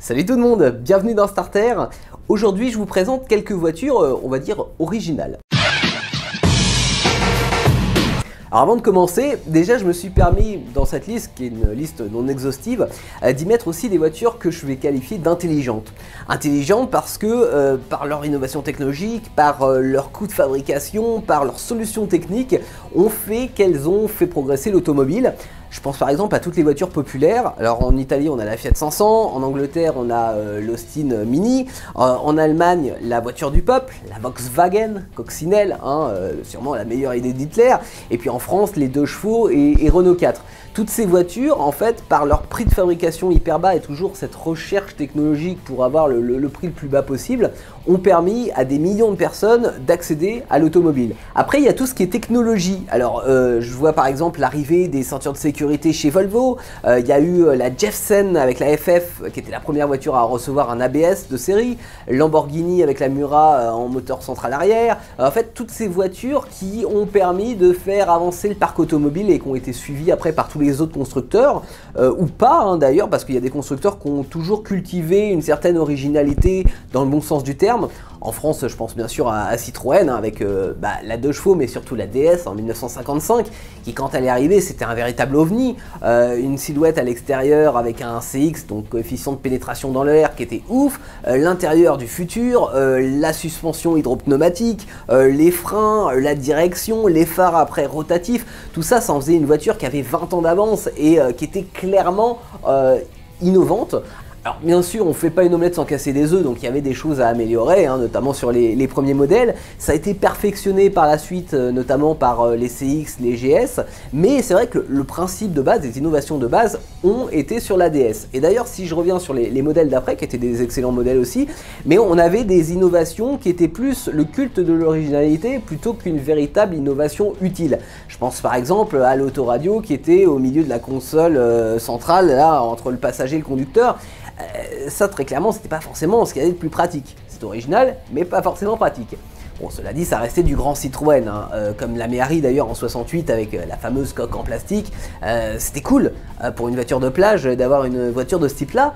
Salut tout le monde, bienvenue dans Starter. Aujourd'hui je vous présente quelques voitures, on va dire originales. Alors avant de commencer, déjà je me suis permis dans cette liste, qui est une liste non exhaustive, d'y mettre aussi des voitures que je vais qualifier d'intelligentes. Intelligentes parce que par leur innovation technologique, par leur coût de fabrication, par leurs solutions techniques, ont fait qu'elles ont fait progresser l'automobile. Je pense par exemple à toutes les voitures populaires. Alors en Italie on a la Fiat 500, en Angleterre on a l'Austin Mini, en Allemagne la voiture du peuple, la Volkswagen Coccinelle, sûrement la meilleure idée d'Hitler, et puis en France les 2 chevaux et Renault 4. Toutes ces voitures, en fait, par leur prix de fabrication hyper bas et toujours cette recherche technologique pour avoir le prix le plus bas possible, ont permis à des millions de personnes d'accéder à l'automobile. Après, il y a tout ce qui est technologie. Alors, je vois par exemple l'arrivée des ceintures de sécurité chez Volvo. Il y a eu la Jefsen avec la FF, qui était la première voiture à recevoir un ABS de série. Lamborghini avec la Mura en moteur central arrière. En fait, toutes ces voitures qui ont permis de faire avancer le parc automobile et qui ont été suivies après par tous les autres constructeurs, ou pas d'ailleurs, parce qu'il y a des constructeurs qui ont toujours cultivé une certaine originalité dans le bon sens du terme. En France, je pense bien sûr à Citroën, avec la 2 chevaux, mais surtout la DS en 1955, qui quand elle est arrivée, c'était un véritable ovni. Une silhouette à l'extérieur avec un CX, donc coefficient de pénétration dans l'air, qui était ouf. L'intérieur du futur, la suspension hydropneumatique, les freins, la direction, les phares après rotatifs, tout ça, ça en faisait une voiture qui avait 20 ans d'avance et qui était clairement innovante. Alors bien sûr on ne fait pas une omelette sans casser des œufs, donc il y avait des choses à améliorer, notamment sur les premiers modèles. Ça a été perfectionné par la suite, notamment par les CX, les GS, mais c'est vrai que le principe de base, les innovations de base ont été sur la DS. Et d'ailleurs si je reviens sur les modèles d'après, qui étaient des excellents modèles aussi, mais on avait des innovations qui étaient plus le culte de l'originalité plutôt qu'une véritable innovation utile. Je pense par exemple à l'autoradio qui était au milieu de la console centrale, là, entre le passager et le conducteur. Ça très clairement c'était pas forcément ce qu'il y avait de plus pratique. C'est original mais pas forcément pratique. Bon, cela dit, ça restait du grand Citroën, comme la Méhari d'ailleurs en 68 avec la fameuse coque en plastique. C'était cool pour une voiture de plage d'avoir une voiture de ce type-là.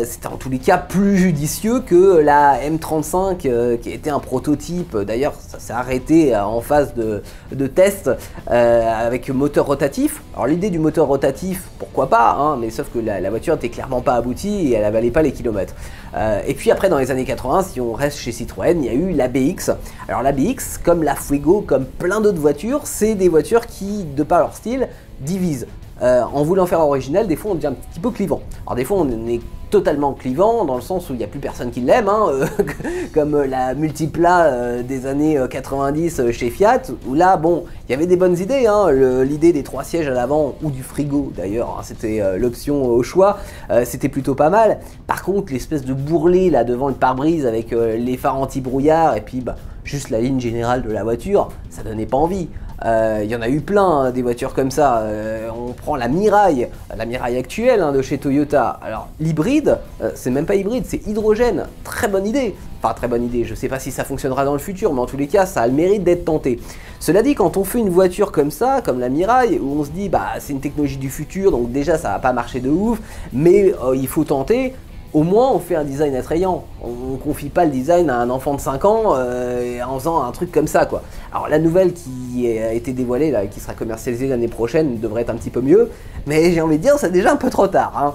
C'était en tous les cas plus judicieux que la M35 qui était un prototype. D'ailleurs, ça s'est arrêté en phase de test avec moteur rotatif. Alors l'idée du moteur rotatif, pourquoi pas, mais sauf que la voiture n'était clairement pas aboutie et elle avalait pas les kilomètres. Et puis après, dans les années 80, si on reste chez Citroën, il y a eu la BX. Alors la BX, comme la Fuego, comme plein d'autres voitures, c'est des voitures qui, de par leur style, divisent. En voulant faire original, des fois on devient un petit peu clivant. Alors des fois on est totalement clivant dans le sens où il n'y a plus personne qui l'aime, comme la Multipla des années 90 chez Fiat, où là bon, il y avait des bonnes idées, l'idée des 3 sièges à l'avant ou du frigo d'ailleurs, c'était l'option au choix, c'était plutôt pas mal. Par contre l'espèce de bourrelet là devant le pare-brise avec les phares anti-brouillard et puis juste la ligne générale de la voiture, ça donnait pas envie. Il y en a eu plein des voitures comme ça. On prend la Mirai actuelle de chez Toyota. Alors l'hybride, c'est même pas hybride, c'est hydrogène. Très bonne idée. Enfin très bonne idée, je sais pas si ça fonctionnera dans le futur, mais en tous les cas ça a le mérite d'être tenté. Cela dit, quand on fait une voiture comme ça, comme la Mirai, où on se dit c'est une technologie du futur, donc déjà ça va pas marcher de ouf, mais il faut tenter. Au moins on fait un design attrayant, on confie pas le design à un enfant de 5 ans en faisant un truc comme ça quoi. Alors la nouvelle qui a été dévoilée là, qui sera commercialisée l'année prochaine devrait être un petit peu mieux, mais j'ai envie de dire c'est déjà un peu trop tard.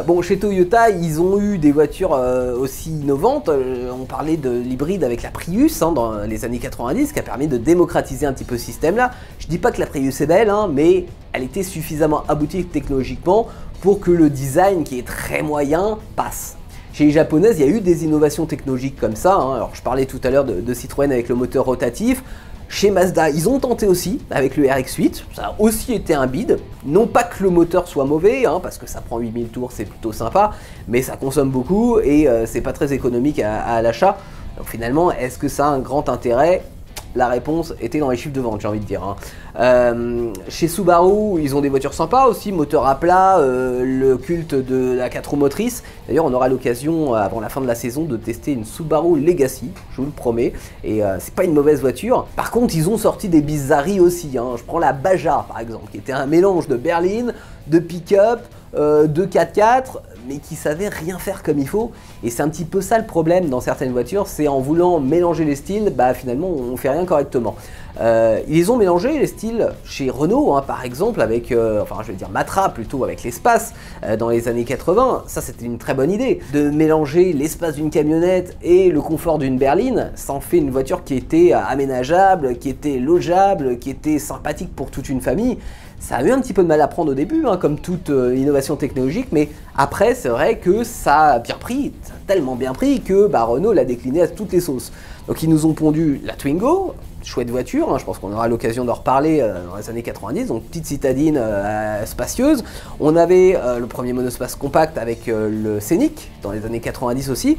Bon, chez Toyota ils ont eu des voitures aussi innovantes, on parlait de l'hybride avec la Prius dans les années 90 qui a permis de démocratiser un petit peu ce système là. Je dis pas que la Prius est belle, mais elle était suffisamment aboutie technologiquement pour que le design qui est très moyen passe. Chez les japonaises, il y a eu des innovations technologiques comme ça. Alors je parlais tout à l'heure de Citroën avec le moteur rotatif. Chez Mazda, ils ont tenté aussi avec le RX-8. Ça a aussi été un bide. Non pas que le moteur soit mauvais, parce que ça prend 8000 tours, c'est plutôt sympa, mais ça consomme beaucoup et c'est pas très économique à l'achat. Donc finalement, est-ce que ça a un grand intérêt ? La réponse était dans les chiffres de vente, j'ai envie de dire. Chez Subaru, ils ont des voitures sympas aussi, moteur à plat, le culte de la 4 roues motrices. D'ailleurs, on aura l'occasion, avant la fin de la saison, de tester une Subaru Legacy, je vous le promets, et c'est pas une mauvaise voiture. Par contre, ils ont sorti des bizarreries aussi. Je prends la Baja, par exemple, qui était un mélange de berline, de pick-up, de 4x4, mais qui savaient rien faire comme il faut. Et c'est un petit peu ça le problème dans certaines voitures, c'est en voulant mélanger les styles, bah finalement on fait rien correctement. Ils ont mélangé les styles chez Renault, hein, par exemple, avec, enfin je vais dire Matra plutôt, avec l'espace dans les années 80. Ça c'était une très bonne idée. De mélanger l'espace d'une camionnette et le confort d'une berline, ça en fait une voiture qui était aménageable, qui était logeable, qui était sympathique pour toute une famille. Ça a eu un petit peu de mal à prendre au début, hein, comme toute innovation technologique, mais après c'est vrai que ça a bien pris, ça a tellement bien pris que bah, Renault l'a décliné à toutes les sauces. Donc ils nous ont pondu la Twingo, chouette voiture, hein, je pense qu'on aura l'occasion d'en reparler dans les années 90, donc petite citadine spacieuse. On avait le premier monospace compact avec le Scénic dans les années 90 aussi.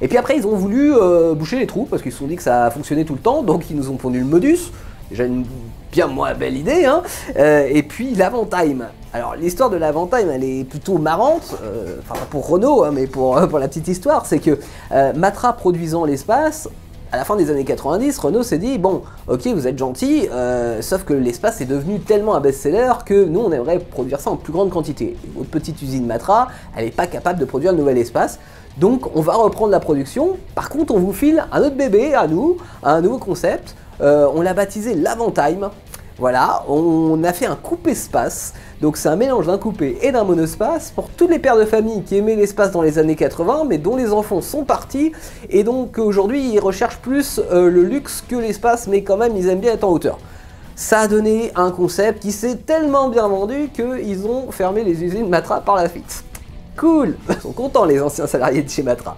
Et puis après ils ont voulu boucher les trous parce qu'ils se sont dit que ça fonctionnait tout le temps, donc ils nous ont pondu le Modus, déjà une bien moins belle idée, hein. Et puis l'Avantime. Alors l'histoire de l'Avantime elle est plutôt marrante, enfin pas pour Renault, hein, mais pour la petite histoire, c'est que Matra produisant l'espace, à la fin des années 90, Renault s'est dit, bon, ok, vous êtes gentil, sauf que l'espace est devenu tellement un best-seller que nous, on aimerait produire ça en plus grande quantité. Et votre petite usine Matra, elle n'est pas capable de produire un nouvel espace, donc on va reprendre la production. Par contre, on vous file un autre bébé à nous, un nouveau concept, on l'a baptisé l'Avantime. Voilà, on a fait un coupé-espace, donc c'est un mélange d'un coupé et d'un monospace pour toutes les pères de famille qui aimaient l'espace dans les années 80, mais dont les enfants sont partis, et donc aujourd'hui ils recherchent plus le luxe que l'espace, mais quand même ils aiment bien être en hauteur. Ça a donné un concept qui s'est tellement bien vendu qu'ils ont fermé les usines Matra par la suite. Cool, ils sont contents les anciens salariés de chez Matra.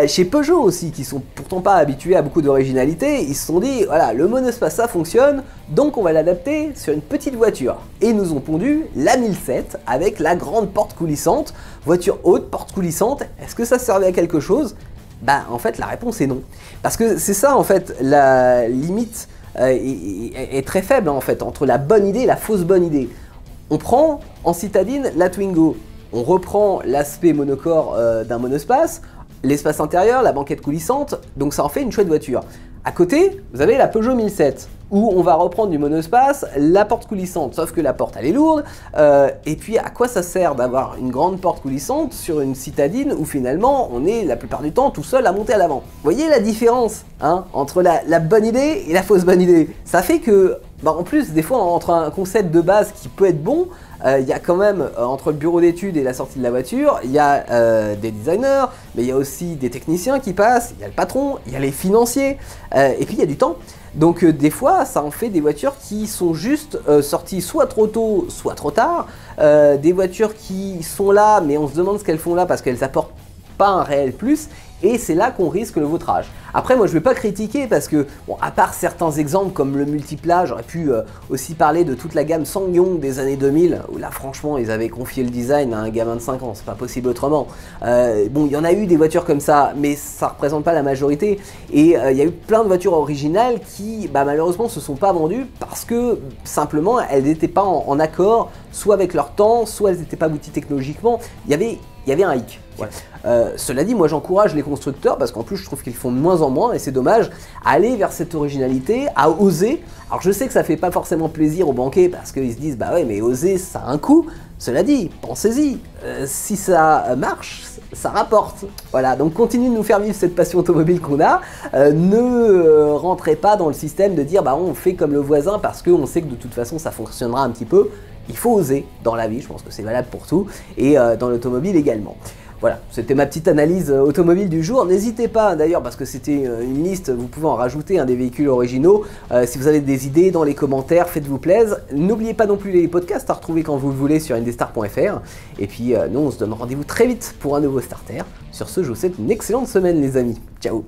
Chez Peugeot aussi, qui sont pourtant pas habitués à beaucoup d'originalité, ils se sont dit, voilà, le monospace ça fonctionne, donc on va l'adapter sur une petite voiture. Et ils nous ont pondu la 1007 avec la grande porte coulissante, voiture haute, porte coulissante. Est-ce que ça servait à quelque chose? Bah en fait la réponse est non. Parce que c'est ça en fait, la limite est très faible en fait, entre la bonne idée et la fausse bonne idée. On prend en citadine la Twingo, on reprend l'aspect monocore d'un monospace, l'espace intérieur, la banquette coulissante, donc ça en fait une chouette voiture. À côté, vous avez la Peugeot 1007, où on va reprendre du monospace, la porte coulissante, sauf que la porte elle est lourde, et puis à quoi ça sert d'avoir une grande porte coulissante sur une citadine où finalement on est la plupart du temps tout seul à monter à l'avant. Vous voyez la différence hein, entre la bonne idée et la fausse bonne idée. Ça fait que, bah, en plus des fois entre un concept de base qui peut être bon, il y a quand même, entre le bureau d'études et la sortie de la voiture, il y a des designers, mais il y a aussi des techniciens qui passent, il y a le patron, il y a les financiers, et puis il y a du temps. Donc des fois, ça en fait des voitures qui sont juste sorties soit trop tôt, soit trop tard, des voitures qui sont là, mais on se demande ce qu'elles font là parce qu'elles apportent pas un réel plus, et c'est là qu'on risque le vautrage. Après moi je vais pas critiquer parce que, bon, à part certains exemples comme le Multipla, j'aurais pu aussi parler de toute la gamme SsangYong des années 2000, où là franchement ils avaient confié le design à un gamin de 5 ans, c'est pas possible autrement. Bon, il y en a eu des voitures comme ça, mais ça représente pas la majorité, et il y a eu plein de voitures originales qui bah, malheureusement se sont pas vendues parce que simplement elles n'étaient pas en accord, soit avec leur temps, soit elles n'étaient pas abouties technologiquement, il y avait un hic. Ouais. Cela dit, moi j'encourage les constructeurs, parce qu'en plus je trouve qu'ils font de moins en moins, et c'est dommage, à aller vers cette originalité, à oser. Alors je sais que ça fait pas forcément plaisir aux banquiers, parce qu'ils se disent, bah ouais, mais oser ça a un coût. Cela dit, pensez-y, si ça marche, ça rapporte. Voilà, donc continuez de nous faire vivre cette passion automobile qu'on a, ne rentrez pas dans le système de dire, bah on fait comme le voisin, parce qu'on sait que de toute façon ça fonctionnera un petit peu. Il faut oser dans la vie, je pense que c'est valable pour tout, et dans l'automobile également. Voilà, c'était ma petite analyse automobile du jour. N'hésitez pas d'ailleurs, parce que c'était une liste, vous pouvez en rajouter des véhicules originaux. Si vous avez des idées dans les commentaires, faites-vous plaisir. N'oubliez pas non plus les podcasts à retrouver quand vous le voulez sur indestar.fr. Et puis nous on se donne rendez-vous très vite pour un nouveau starter. Sur ce, je vous souhaite une excellente semaine les amis. Ciao.